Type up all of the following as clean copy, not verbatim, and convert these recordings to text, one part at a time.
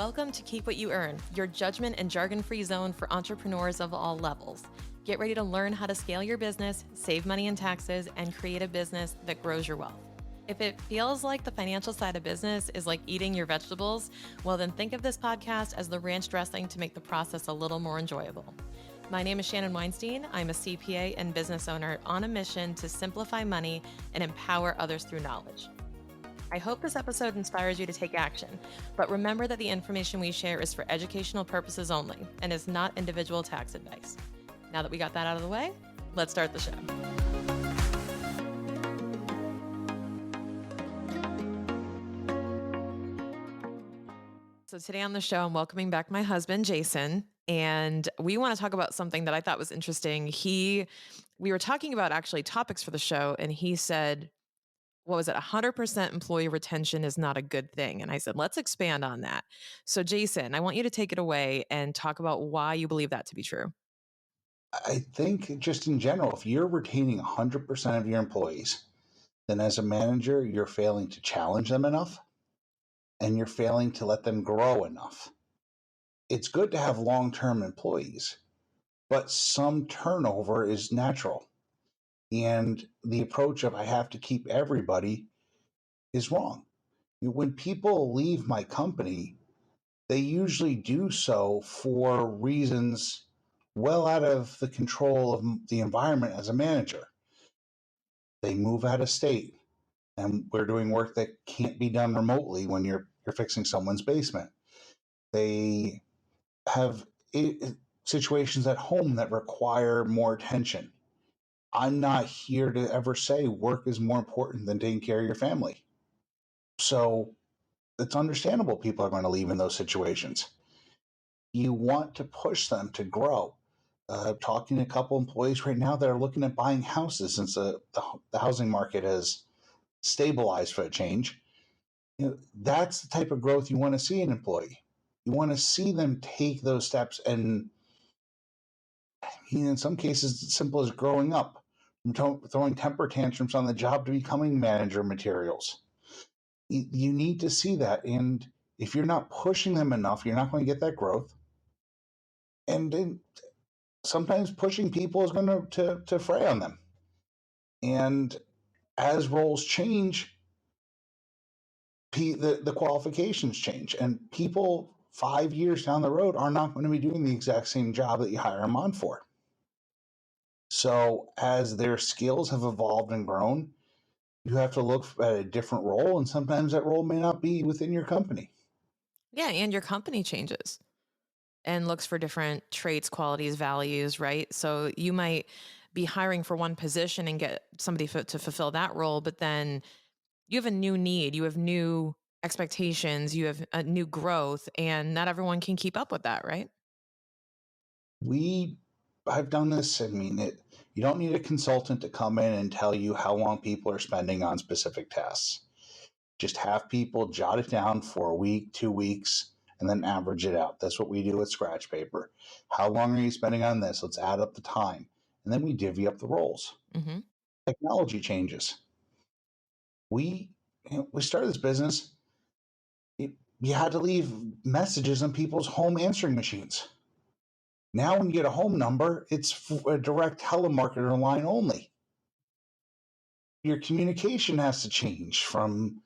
Welcome to Keep What You Earn, your judgment and jargon-free zone for entrepreneurs of all levels. Get ready to learn how to scale your business, save money in taxes, and create a business that grows your wealth. If it feels like the financial side of business is like eating your vegetables, well, then think of this podcast as the ranch dressing to make the process a little more enjoyable. My name is Shannon Weinstein. I'm a CPA and business owner on a mission to simplify money and empower others through knowledge. I hope this episode inspires you to take action, but remember that the information we share is for educational purposes only and is not individual tax advice. Now that we got that out of the way, let's start the show. So today on the show, I'm welcoming back my husband, Jason, and we want to talk about something that I thought was interesting. We were talking about actually topics for the show, and he said, what was it? 100% employee retention is not a good thing. And I said, let's expand on that. So Jason, I want you to take it away and talk about why you believe that to be true. I think just in general, if you're retaining 100% of your employees, then as a manager, you're failing to challenge them enough and you're failing to let them grow enough. It's good to have long-term employees, but some turnover is natural. And the approach of I have to keep everybody is wrong. When people leave my company, they usually do so for reasons well out of the control of the environment as a manager. They move out of state, and we're doing work that can't be done remotely when you're fixing someone's basement. They have situations at home that require more attention. I'm not here to ever say work is more important than taking care of your family. So it's understandable people are going to leave in those situations. You want to push them to grow. Talking to a couple employees right now that are looking at buying houses since the housing market has stabilized for a change. That's the type of growth you want to see in an employee. You want to see them take those steps, and in some cases, it's as simple as growing up, from throwing temper tantrums on the job to becoming manager materials. You need to see that, and if you're not pushing them enough, you're not going to get that growth. And then sometimes pushing people is going to fray on them. And as roles change, the qualifications change, and people 5 years down the road are not going to be doing the exact same job that you hire them on for. So as their skills have evolved and grown, you have to look at a different role, and sometimes that role may not be within your company. Yeah, and your company changes and looks for different traits, qualities, values, right? So you might be hiring for one position and get somebody to fulfill that role, but then you have a new need, you have new expectations, you have a new growth, and not everyone can keep up with that, right? I've done this. I mean, you don't need a consultant to come in and tell you how long people are spending on specific tasks. Just have people jot it down for a week, 2 weeks, and then average it out. That's what we do with scratch paper. How long are you spending on this? Let's add up the time. And then we divvy up the roles. Mm-hmm. Technology changes. We started this business. You had to leave messages on people's home answering machines. Now when you get a home number, it's a direct telemarketer line only. Your communication has to change from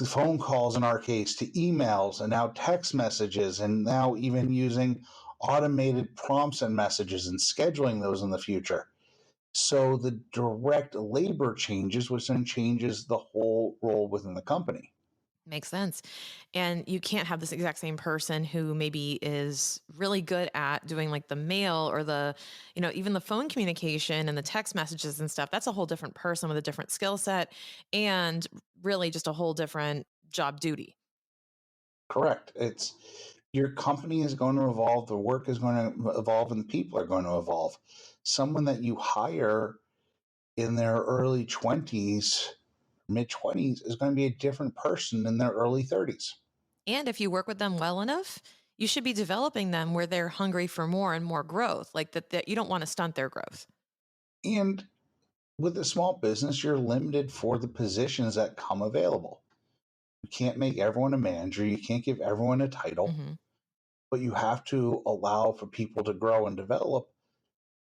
phone calls in our case to emails, and now text messages, and now even using automated prompts and messages and scheduling those in the future. So the direct labor changes, which then changes the whole role within the company. Makes sense. And you can't have this exact same person who maybe is really good at doing like the mail or even the phone communication and the text messages and stuff. That's a whole different person with a different skill set and really just a whole different job duty. Correct. Your company is going to evolve, the work is going to evolve, and the people are going to evolve. Someone that you hire in their early 20s, mid-20s, is going to be a different person in their early 30s. And if you work with them well enough, you should be developing them where they're hungry for more and more growth, like that you don't want to stunt their growth. And with a small business, you're limited for the positions that come available. You can't make everyone a manager. You can't give everyone a title, Hmm. but you have to allow for people to grow and develop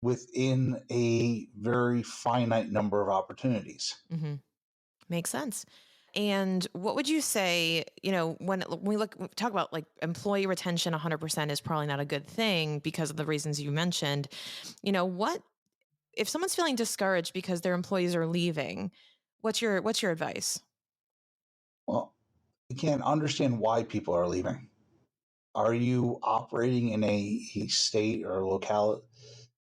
within a very finite number of opportunities. Hmm. Makes sense. And what would you say, when we talk about like employee retention, 100% is probably not a good thing because of the reasons you mentioned. What if someone's feeling discouraged because their employees are leaving? What's your advice? Well, you can't understand why people are leaving. Are you operating in a state or locale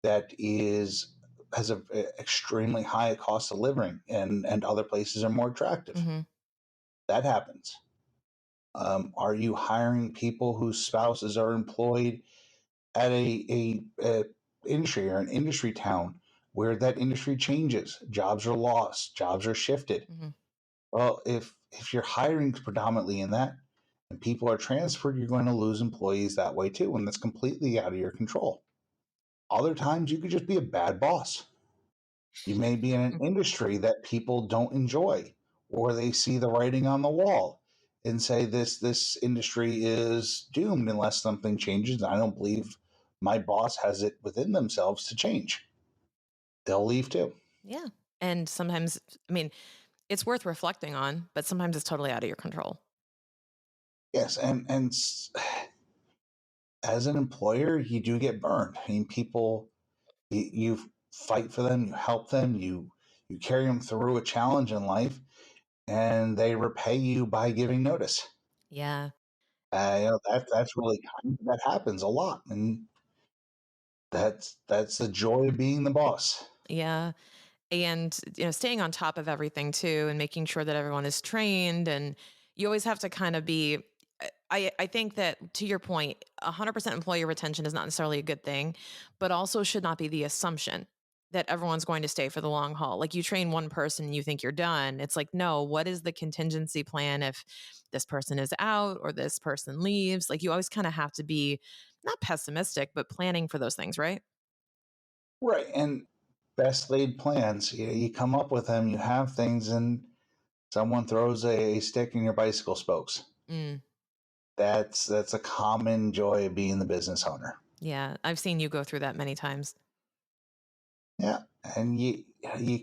that has a extremely high cost of living, and other places are more attractive? Hmm. That happens. Are you hiring people whose spouses are employed at a industry or an industry town where that industry changes, jobs are lost, jobs are shifted? Hmm. Well, if you're hiring predominantly in that and people are transferred, you're going to lose employees that way too, and that's completely out of your control. Other times you could just be a bad boss. You may be in an industry that people don't enjoy, or they see the writing on the wall and say this industry is doomed unless something changes. I don't believe my boss has it within themselves to change. They'll leave too. Yeah. And sometimes, I mean, it's worth reflecting on, but sometimes it's totally out of your control. Yes, and as an employer, you do get burned. I mean, people, you fight for them, you help them, you carry them through a challenge in life, and they repay you by giving notice. Yeah. That's really kind. That happens a lot, and that's the joy of being the boss. Yeah. And staying on top of everything too and making sure that everyone is trained, and you always have to kind of be I think that, to your point, 100% employee retention is not necessarily a good thing, but also should not be the assumption that everyone's going to stay for the long haul. Like, you train one person and you think you're done. It's like, no, what is the contingency plan if this person is out or this person leaves? Like, you always kind of have to be not pessimistic, but planning for those things, right? Right, and best laid plans. You come up with them, you have things, and someone throws a stick in your bicycle spokes. Mm, That's a common joy of being the business owner. yeah. I've seen you go through that many times. Yeah, and you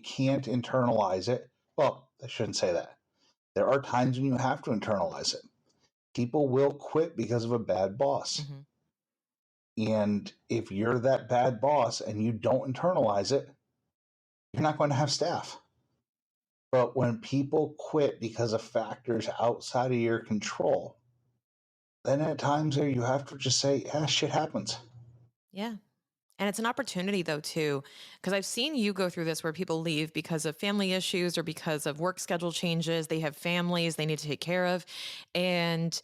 can't internalize it. Well, I shouldn't say that. There are times when you have to internalize it. People will quit because of a bad boss. Hmm. And if you're that bad boss and you don't internalize it, you're not going to have staff. But when people quit because of factors outside of your control, then at times there you have to just say, yeah, shit happens. Yeah. And it's an opportunity though too, because I've seen you go through this where people leave because of family issues or because of work schedule changes. They have families they need to take care of. And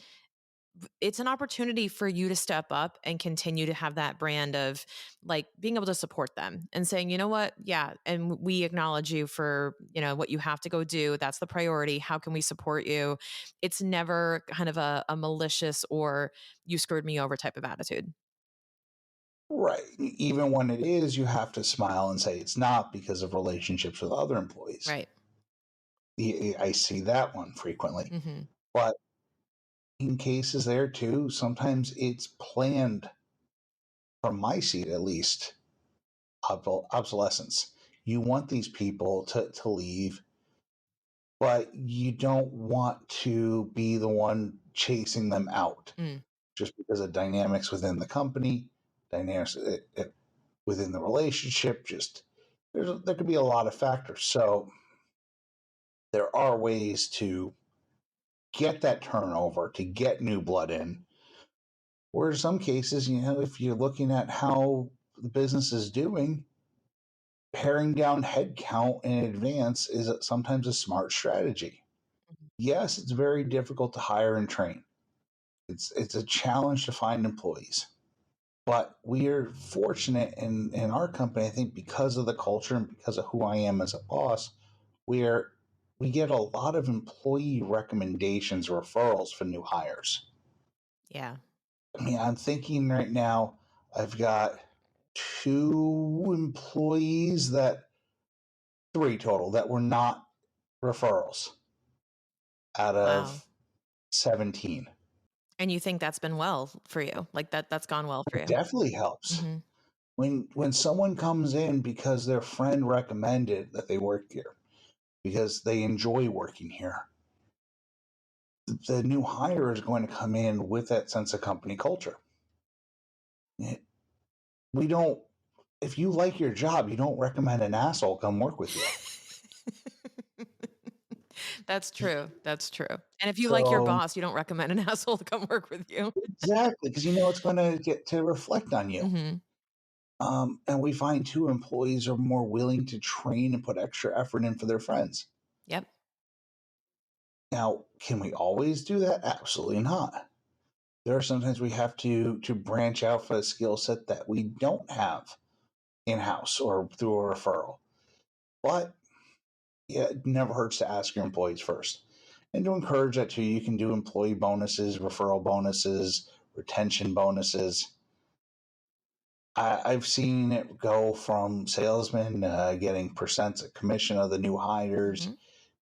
it's an opportunity for you to step up and continue to have that brand of like being able to support them and saying, you know what? Yeah. And we acknowledge you for, what you have to go do. That's the priority. How can we support you? It's never kind of a malicious or you screwed me over type of attitude. Right. Even when it is, you have to smile and say it's not because of relationships with other employees. Right. I see that one frequently. Hmm. But in cases there too, sometimes it's planned, from my seat at least, obsolescence. You want these people to leave, but you don't want to be the one chasing them out Mm. just because of dynamics within the company, dynamics within the relationship. Just there could be a lot of factors. So there are ways to get that turnover, to get new blood in. Or in some cases, if you're looking at how the business is doing, paring down headcount in advance is sometimes a smart strategy. Yes, it's very difficult to hire and train. It's a challenge to find employees. But we are fortunate in our company, I think, because of the culture and because of who I am as a boss, where we get a lot of employee recommendations, referrals for new hires. Yeah. I mean, I'm thinking right now, I've got two employees three total that were not referrals out Wow. of 17. And you think that's been well for you? Like that's gone well for It you? definitely helps. Hmm. When someone comes in because their friend recommended that they work here, because they enjoy working here, the new hire is going to come in with that sense of company culture. We don't, if you like your job, you don't recommend an asshole come work with you. That's true. That's true. And if you like your So, boss, you don't recommend an asshole to come work with you. exactly, because you know it's going to get to reflect on you. Hmm. And we find too, employees are more willing to train and put extra effort in for their friends. Yep. Now, can we always do that? Absolutely not. There are sometimes we have to branch out for a skill set that we don't have in house or through a referral. But yeah, it never hurts to ask your employees first. And to encourage that too, you can do employee bonuses, referral bonuses, retention bonuses. I've seen it go from salesmen getting percents of commission of the new hires Hmm.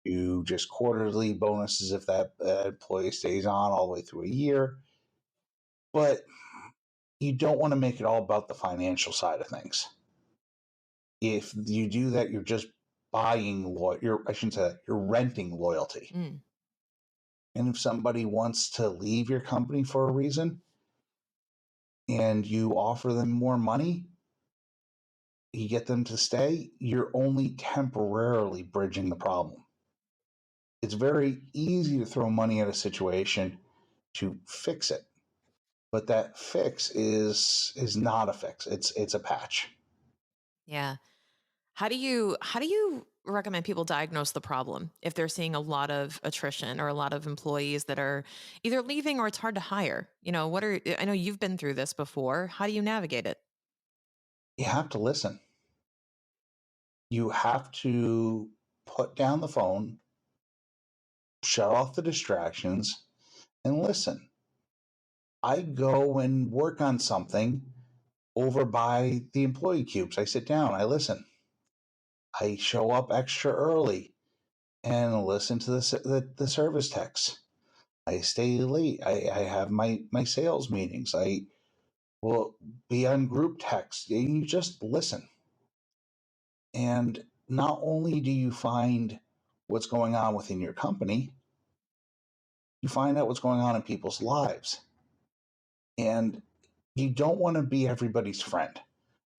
to just quarterly bonuses if that employee stays on all the way through a year. But you don't want to make it all about the financial side of things. If you do that, you're just buying I shouldn't say that, you're renting loyalty. Mm. And if somebody wants to leave your company for a reason and you offer them more money, you get them to stay, you're only temporarily bridging the problem. It's very easy to throw money at a situation to fix it, but that fix is not a fix. It's a patch. Yeah. How do you recommend people diagnose the problem if they're seeing a lot of attrition or a lot of employees that are either leaving or it's hard to hire? I know you've been through this before. How do you navigate it? You have to listen. You have to put down the phone, shut off the distractions, and listen. I go and work on something over by the employee cubes. I sit down, I listen. I show up extra early and listen to the service techs. I stay late. I have my sales meetings. I will be on group text. You just listen. And not only do you find what's going on within your company, you find out what's going on in people's lives. And you don't want to be everybody's friend.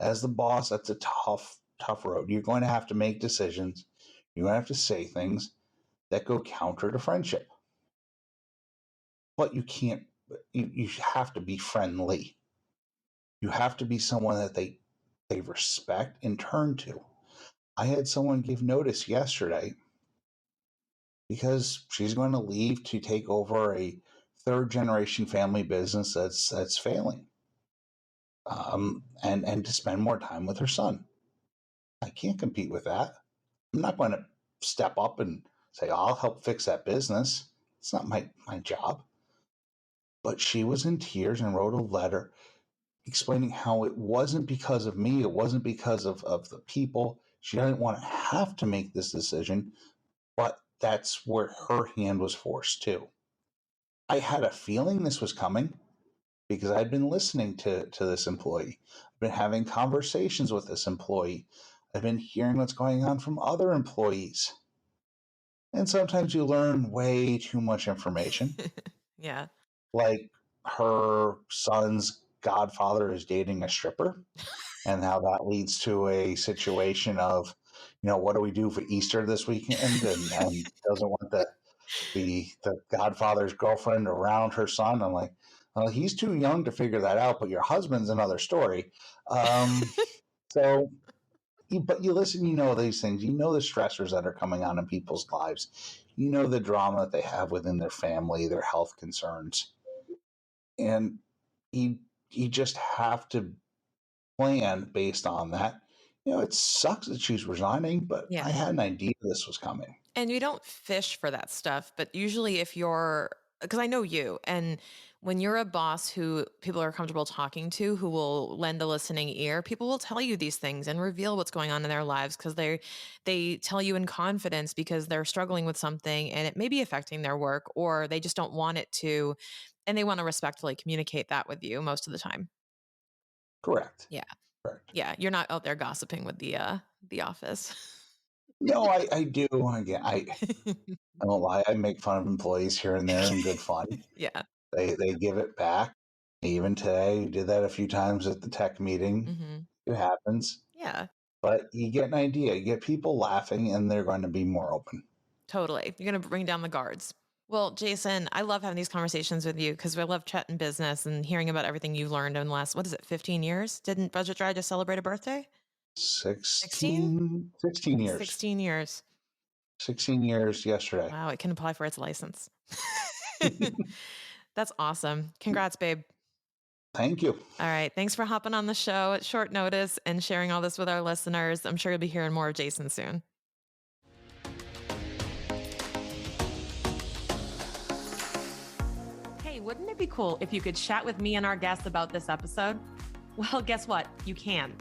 As the boss, that's a tough road. You're going to have to make decisions. You're going to have to say things that go counter to friendship. But you can't, you have to be friendly. You have to be someone that they respect and turn to. I had someone give notice yesterday because she's going to leave to take over a third generation family business that's failing, and to spend more time with her son. I can't compete with that. I'm not going to step up and say, I'll help fix that business. It's not my job. But she was in tears and wrote a letter explaining how it wasn't because of me, it wasn't because of the people. She didn't want to have to make this decision, but that's where her hand was forced too. I had a feeling this was coming because I'd been listening to this employee. I've been having conversations with this employee. I've been hearing what's going on from other employees. And sometimes you learn way too much information. Yeah. Like her son's godfather is dating a stripper, and how that leads to a situation of, what do we do for Easter this weekend? And doesn't want the godfather's girlfriend around her son. I'm like, well, he's too young to figure that out, but your husband's another story. So but you listen, these things, the stressors that are coming on in people's lives, the drama that they have within their family, their health concerns, and you you just have to plan based on that. It sucks that she's resigning, but I Yeah. had an idea this was coming. And you don't fish for that stuff, but usually if you're because I know you, and when you're a boss who people are comfortable talking to, who will lend a listening ear, people will tell you these things and reveal what's going on in their lives because they tell you in confidence because they're struggling with something and it may be affecting their work, or they just don't want it to, and they want to respectfully communicate that with you most of the time. Correct. Yeah. Correct. Yeah, you're not out there gossiping with the office. No, I do. Again, I won't lie. I make fun of employees here and there in good fun. Yeah. They give it back. Even today, we did that a few times at the tech meeting. Mhm. It happens. Yeah. But you get an idea. You get people laughing, and they're going to be more open. Totally. You're going to bring down the guards. Well, Jason, I love having these conversations with you because we love chatting business and hearing about everything you've learned in the last, what is it, 15 years? Didn't Budget Dry just celebrate a birthday? 16? 16 years. 16 years. 16 years yesterday. Wow, it can apply for its license. That's awesome. Congrats, babe. Thank you. All right. Thanks for hopping on the show at short notice and sharing all this with our listeners. I'm sure you'll be hearing more of Jason soon. Hey, wouldn't it be cool if you could chat with me and our guests about this episode? Well, guess what? You can.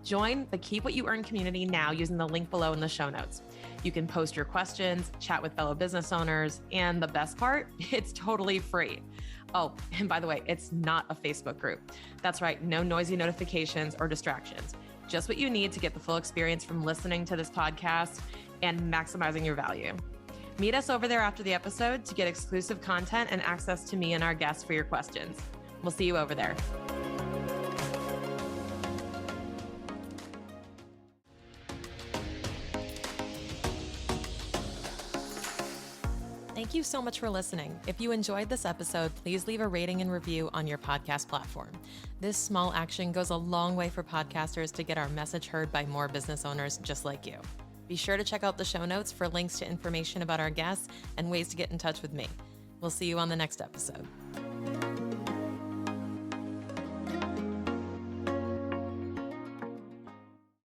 Join the Keep What You Earn community now using the link below in the show notes. You can post your questions, chat with fellow business owners, and the best part, it's totally free. Oh, and by the way, it's not a Facebook group. That's right, no noisy notifications or distractions. Just what you need to get the full experience from listening to this podcast and maximizing your value. Meet us over there after the episode to get exclusive content and access to me and our guests for your questions. We'll see you over there. Thank you so much for listening. If you enjoyed this episode, please leave a rating and review on your podcast platform. This small action goes a long way for podcasters to get our message heard by more business owners just like you. Be sure to check out the show notes for links to information about our guests and ways to get in touch with me. We'll see you on the next episode.